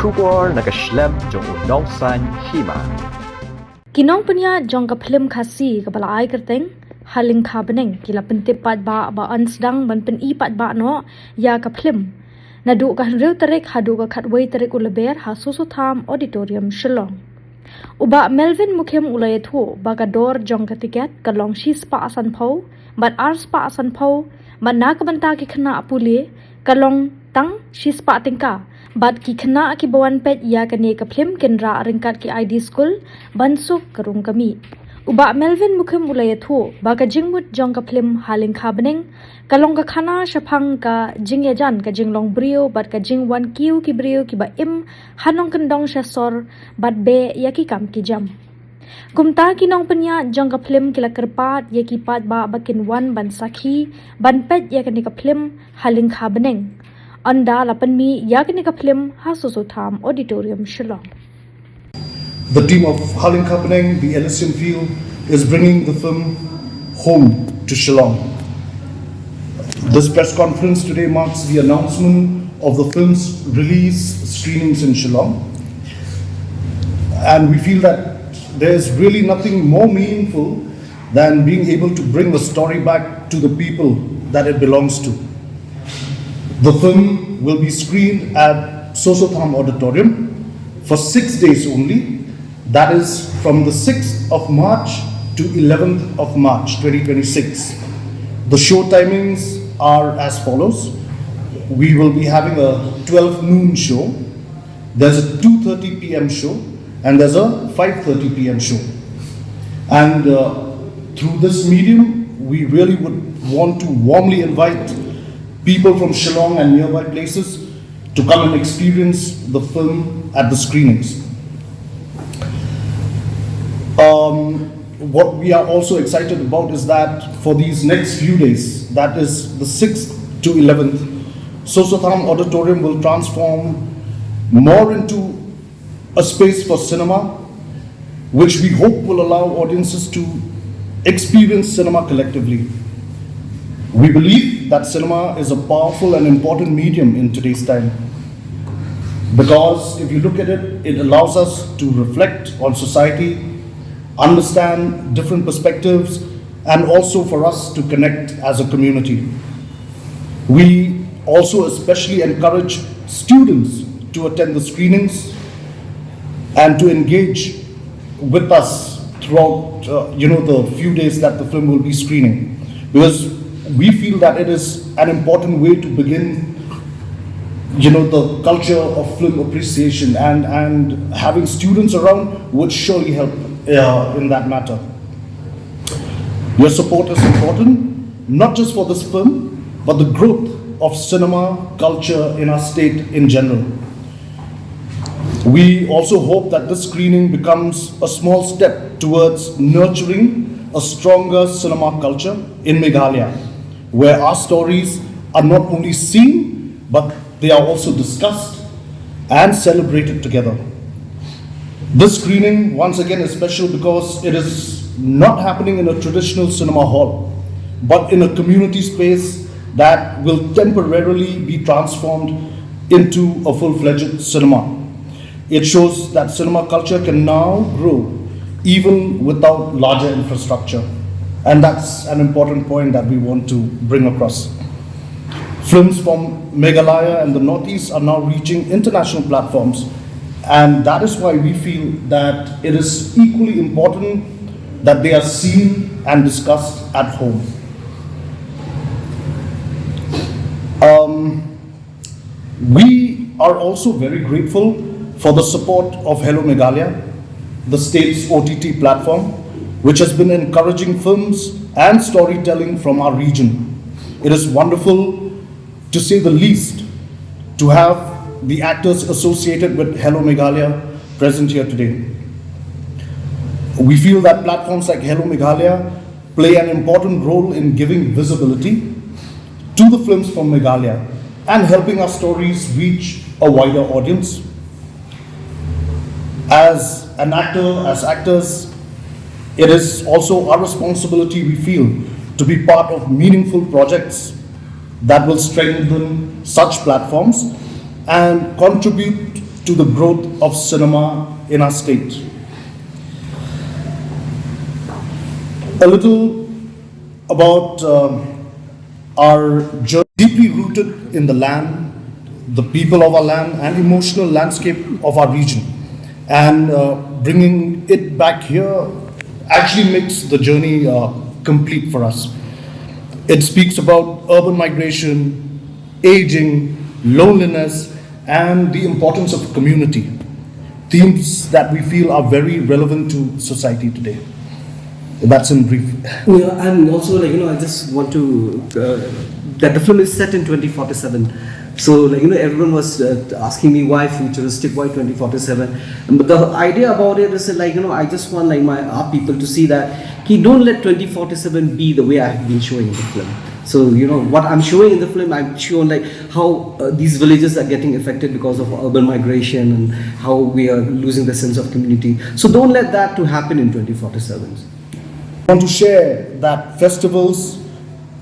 Shubor nagashlem jong unong san Hima. Kinong punya jong ka Phlim khasi ka balai kerteng Lyngkha Bneng kila pentip Paidbah ba ansdang ban pen I Paidbah no ya ka Phlim Naduh ka Henril Tarik hadu ka khatway Tarik Lber ha susutham auditorium Shillong. Uba Melvin mukhem ulay thu baga dor jong ka tiket ka long shis pa asan pho bat ars pa asan pho bat na ka banta ki khna apuli ka long tang shis pa tingka bat ki khna ki bawan pet ya ka ne ka Phlim kendra ringkat ki ID school bansuk karung kami. Uba Melvin mukhem ulay thu baga jingmut jong ka Phlim Lyngkha Bneng kalong ka khana shapang ka jing yajan ka jinglong brio bat ka jing wan kiu ki brio ki ba im hanong kendong shasor bat be ya ki kam ki jam. Kumta kinong penya jong ka Phlim kila kerpat ya ki Paidbah bakin wan ban sakhi ban pet ya ka ni ka Phlim Lyngkha Bneng. Anda lapan mi ya ka ni ka Phlim ha susutham auditorium Shillong. The team of Lyngkha Bneng, the Elysian Field, is bringing the film home to Shillong. This press conference today marks the announcement of the film's release screenings in Shillong. And we feel that there is really nothing more meaningful than being able to bring the story back to the people that it belongs to. The film will be screened at Sosotham Auditorium for 6 days only. That is from the 6th of March to 11th of March 2026. The show timings are as follows. We will be having a 12 noon show. There's a 2:30 p.m. show and there's a 5:30 p.m. show. And through this medium, we really would want to warmly invite people from Shillong and nearby places to come and experience the film at the screenings. What we are also excited about is that for these next few days, that is the 6th to 11th, Sosotham Auditorium will transform more into a space for cinema, which we hope will allow audiences to experience cinema collectively. We believe that cinema is a powerful and important medium in today's time, because if you look at it, it allows us to reflect on society, understand different perspectives, and also for us to connect as a community. We also especially encourage students to attend the screenings and to engage with us throughout the few days that the film will be screening, because we feel that it is an important way to begin the culture of film appreciation, and having students around would surely help in that matter. Your support is important, not just for this film, but the growth of cinema culture in our state in general. We also hope that this screening becomes a small step towards nurturing a stronger cinema culture in Meghalaya, where our stories are not only seen, but they are also discussed and celebrated together. This screening, once again, is special because it is not happening in a traditional cinema hall, but in a community space that will temporarily be transformed into a full-fledged cinema. It shows that cinema culture can now grow even without larger infrastructure. And that's an important point that we want to bring across. Films from Meghalaya and the Northeast are now reaching international platforms. And that is why we feel that it is equally important that they are seen and discussed at home. We are also very grateful for the support of Hello Meghalaya, the state's OTT platform, which has been encouraging films and storytelling from our region. It is wonderful, to say the least, to have the actors associated with Hello Meghalaya present here today. We feel that platforms like Hello Meghalaya play an important role in giving visibility to the films from Meghalaya and helping our stories reach a wider audience. As actors, it is also our responsibility, we feel, to be part of meaningful projects that will strengthen such platforms and contribute to the growth of cinema in our state. A little about our journey, deeply rooted in the land, the people of our land, and emotional landscape of our region. And bringing it back here actually makes the journey complete for us. It speaks about urban migration, aging, loneliness, and the importance of community. Themes that we feel are very relevant to society today. That's in brief. Yeah, and also I just want to that the film is set in 2047. So everyone was asking me why futuristic, why 2047. But the idea about it is I just want our people to see that don't let 2047 be the way I have been showing in the film. So what I'm showing in the film, I'm showing how these villages are getting affected because of urban migration and how we are losing the sense of community. So don't let that to happen in 2047. I want to share that festivals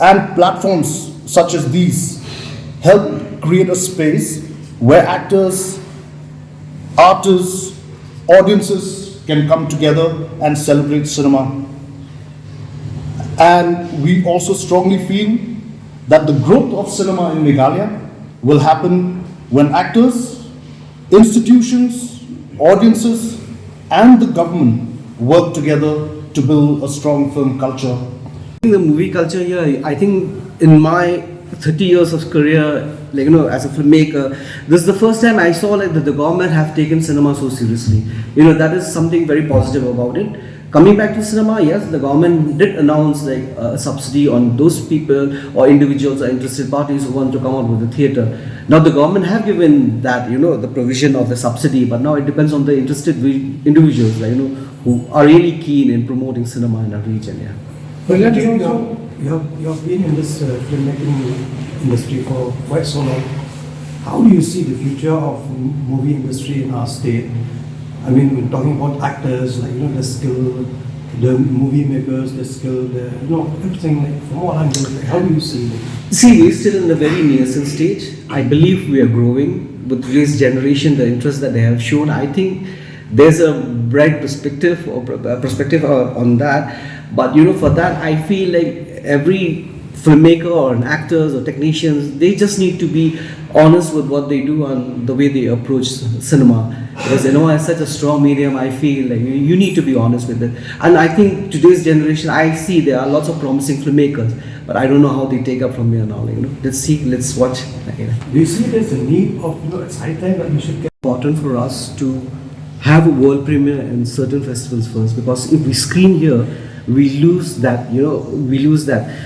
and platforms such as these help create a space where actors, artists, audiences can come together and celebrate cinema. And we also strongly feel that the growth of cinema in Meghalaya will happen when actors, institutions, audiences, and the government work together to build a strong film culture. The movie culture here, I think in my 30 years of career, as a filmmaker, this is the first time I saw that the government have taken cinema so seriously. That is something very positive about it. Coming back to cinema, yes, the government did announce a subsidy on those people or individuals or interested parties who want to come out with the theatre. Now the government have given that, the provision of the subsidy, but now it depends on the interested individuals, who are really keen in promoting cinema in our region. Yeah. Well, you have been in this filmmaking industry for quite so long. How do you see the future of movie industry in our state? I mean, we're talking about actors, the skill, the movie makers, the skill, everything. From all angles, how do you see it? See, we're still in a very nascent stage. I believe we are growing with today's generation. The interest that they have shown, I think there's a bright perspective on that. But for that, I feel every filmmaker or actors or technicians, they just need to be honest with what they do and the way they approach cinema. Because as such a strong medium, I feel you need to be honest with it. And I think today's generation, I see there are lots of promising filmmakers, but I don't know how they take up from here now. Let's see, let's watch. Do you see there's a need of it's high time that we should get important for us to have a world premiere in certain festivals first, because if we screen here, we lose that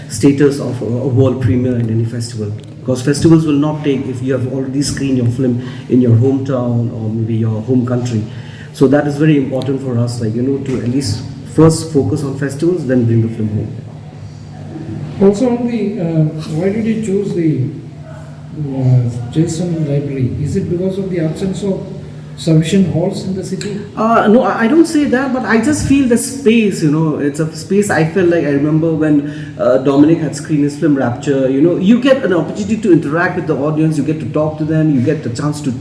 status of a world premiere in any festival. Because festivals will not take if you have already screened your film in your hometown or maybe your home country. So that is very important for us, to at least first focus on festivals, then bring the film home. Also, on why did you choose the Jason Library? Is it because of the absence of sufficient halls in the city? No, I don't say that, but I just feel the space, it's a space. I felt I remember when Dominic had screened his film Rapture, you get an opportunity to interact with the audience, you get to talk to them, you get the chance to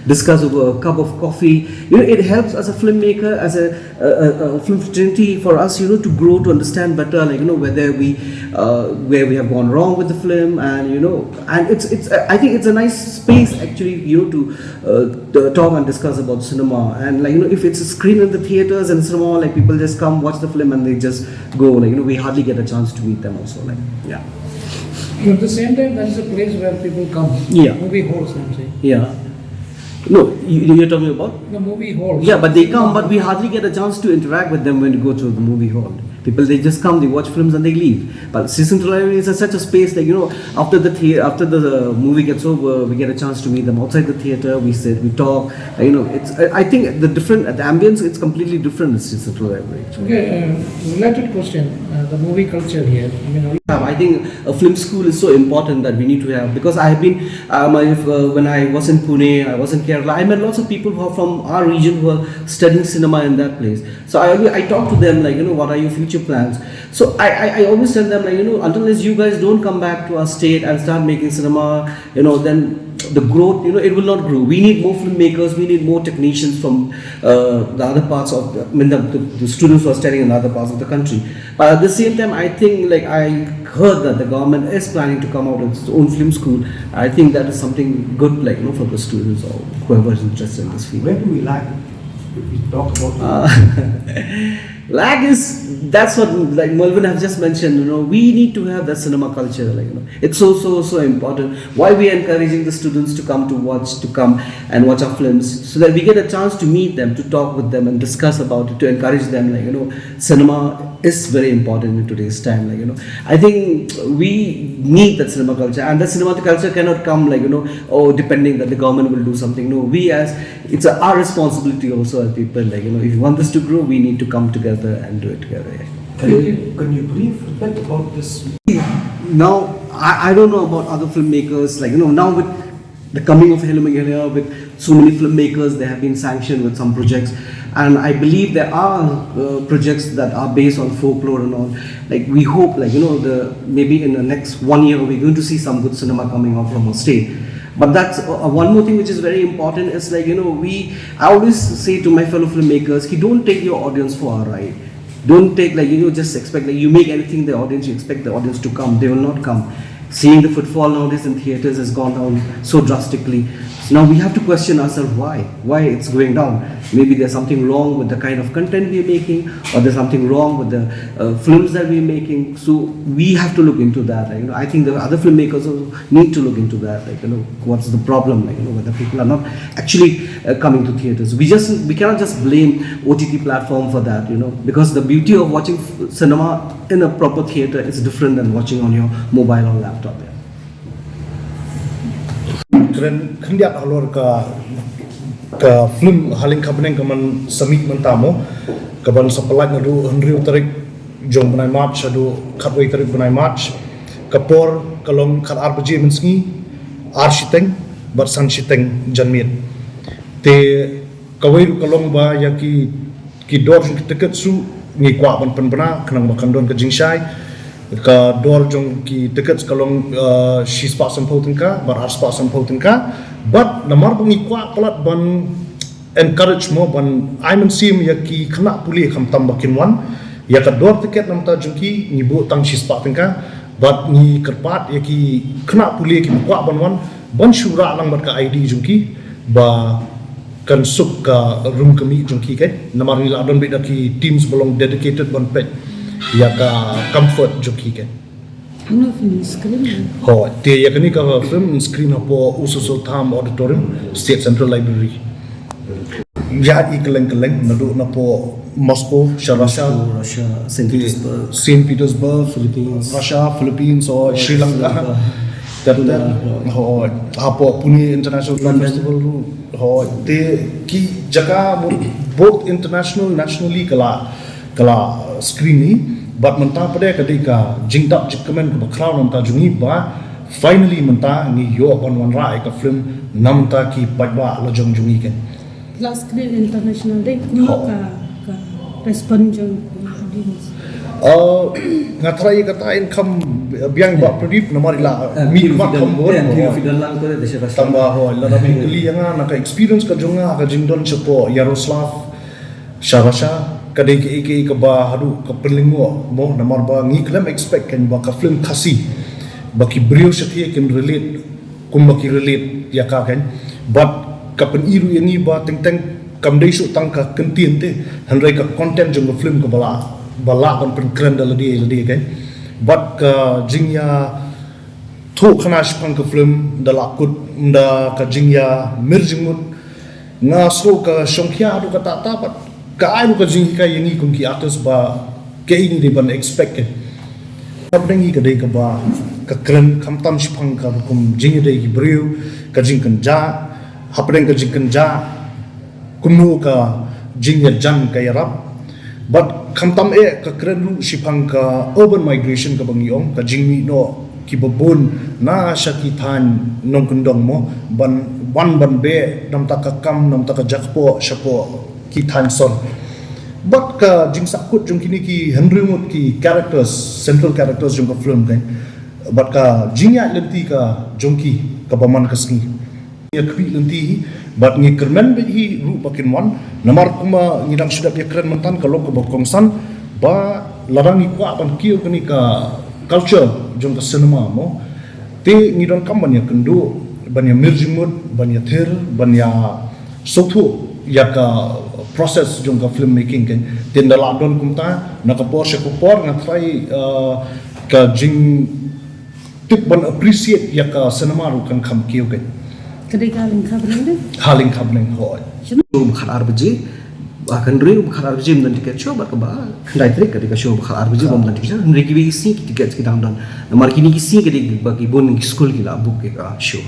discuss over a cup of coffee. It helps as a filmmaker, as a film fraternity for us, to grow, to understand better, whether where we have gone wrong with the film, and and it's I think it's a nice space actually, to talk and discuss about cinema. And if it's a screen in the theaters and cinema, people just come watch the film and they just go, we hardly get a chance to meet them also. Yeah. But at the same time, that is a place where people come. Yeah. Movie halls, I'm saying. Yeah. No, you're talking about? The movie halls. Yeah, but they come, but we hardly get a chance to interact with them when you go to the movie hall. People, they just come, they watch films and they leave. But Central Library is such a space after the movie gets over, we get a chance to meet them outside the theater. We sit, we talk. I think the ambience, it's completely different in Central Library. Okay, related question. The movie culture here. I think a film school is so important that we need to have, because I have been when I was in Pune, I was in Kerala, I met lots of people who are from our region who are studying cinema in that place. So I talk to them what are your future plans? So I always tell them until you guys don't come back to our state and start making cinema, then the growth, it will not grow. We need more filmmakers, we need more technicians from the other parts of the students who are studying in other parts of the country. But at the same time, I think, like, I heard that the government is planning to come out with its own film school. I think that is something good, like, for the students or whoever is interested in this field. Where do we lack? If we talk about lag is, that's what, like Melvin has just mentioned, we need to have that cinema culture, like, it's so important. Why we are encouraging the students to come and watch our films, so that we get a chance to meet them, to talk with them and discuss about it, to encourage them, like, cinema is very important in today's time, like, I think we need that cinema culture, and that cinema culture cannot come, like, depending that the government will do something. No, it's our responsibility also as people, like, if you want this to grow, we need to come together and do it together. Yeah. can you brief a bit about this? Now, I don't know about other filmmakers, like, now with the coming of Hello Meghalaya, with so many filmmakers, they have been sanctioned with some projects, and I believe there are projects that are based on folklore and all. Like, we hope, like, maybe in the next 1 year, we're going to see some good cinema coming out from our state. But that's one more thing which is very important is, like, I always say to my fellow filmmakers, don't take your audience for a ride. Don't take, like, just expect, like, you make anything the audience, you expect the audience to come. They will not come. Seeing the footfall nowadays in theatres has gone down so drastically. So now we have to question ourselves why it's going down. Maybe there's something wrong with the kind of content we're making, or there's something wrong with the films that we're making. So we have to look into that. Like, I think the other filmmakers also need to look into that. Like, what's the problem? Like, whether people are not actually coming to theatres. We cannot just blame OTT platform for that. Because the beauty of watching cinema in a proper theatre is different than watching on your mobile or laptop. Yeah. Keren kendiat alor ke film Lyngkha Bneng kaman samik mentamo kaban sepelat Naduh Henry Tarik jong benai March adu katway Tarik benai March kapor kalong kat RBJ mensngi architeng bersan chiteng janmit te kawai kalong ba ki dor tiket su ngi kwa ban penbena kenang bakandon ke jingshai ka dor jong ki tiket kalong shi spa sampau tingka bar spa sampau tingka but namar bungi kwa pelat ban encourage mo ban aiman sim ya ki kena puli kham tam bakin wan ya ka dor tiket namta jong ki ni bu tang shi spa tingka but ni kerpat ya ki kena puli ki kwa ban wan ban shura lang bat ka ID jong ki ba kan suk ka room kami jong ki kai namar ni la don be da ki teams belong dedicated ban pet ya ka comfort joki ke ano film screen ho te ya kani ka film screen po ususo tham auditorium state central library ya ikeleng Naduh na po Moscow Russia St. Petersburg Philippines Philippines or Sri Lanka ho apo Pyni international film festival ho te ki jaga both international nationally kala screen ni but menta pada ketika jingdap jikamen ke background menta jungi ba finally menta ngi yo on one rai ka film namta ki Paidbah lajong jungi ken last screen international day ka respond jong audience ngatrai kata income biang ba pradip namar ila mi mak kambor tambah ho la rabi kli yang naka experience ka jonga ka jingdon chepo Yaroslav Sharasha kadai ke ba hadu ka perlingo mo namar ba ngi klam expect kan ba ka film khasi baki brio shathi can relate kum baki relate ya ka kan but ka pen iru yani ba teng kam dei su tang ka kentien te hanrai ka content jong film ka bala kan pen kren dal di kan but ka jingya thu khana shpang ka film dalakut nda ka jingya mirjingmut nga so ka shongkhya adu ka ta but kain ka jing ka yangi kum ki artist ba ke ini de ban expected abngi ka dei ka ba ka kren kham tam shpang ka kum jing de ki brew ka jing kan ja hapren ka jing kan ja kumnu ka jing ya jan ka yarap but kham tam ka kren ru shipang ka urban migration ka bangi ong ka jing mi no ki babun na shaki than nong kundong mo ban be nam ta ka kam nam ta ka jakpo shapo ki than son but ka jing sakut jong kini ki henrimut ki characters central characters jong ka film kan but ka jingya lenti ka jongki ka baman ka sngi ya kwi lenti bat ngi kermen be hi ru pakin wan namar kuma ngidang sudah ya keren mentan kalau ke bokong san ba larang ni kwa ban kiu kini ka culture jong ka cinema mo te ngidon kamban ya kendo ban ya mirjimut ban ya ther ban ya sotu ya ka proses jong ka film making kan ten daladon kumta na ka por se ko por ngatrai ka jing tip ban appreciate ya ka cinema ru kan kham kiu kan Ketika Lyngkha Bneng deh. Lyngkha Bneng ho bukhar arbiji akan ring bukhar arbiji dan tiket show berkeba kendai trik ketika show bukhar arbiji dan tiket show mereka isi tiket kita dan markini isi ketika bagi bon school kita book kita show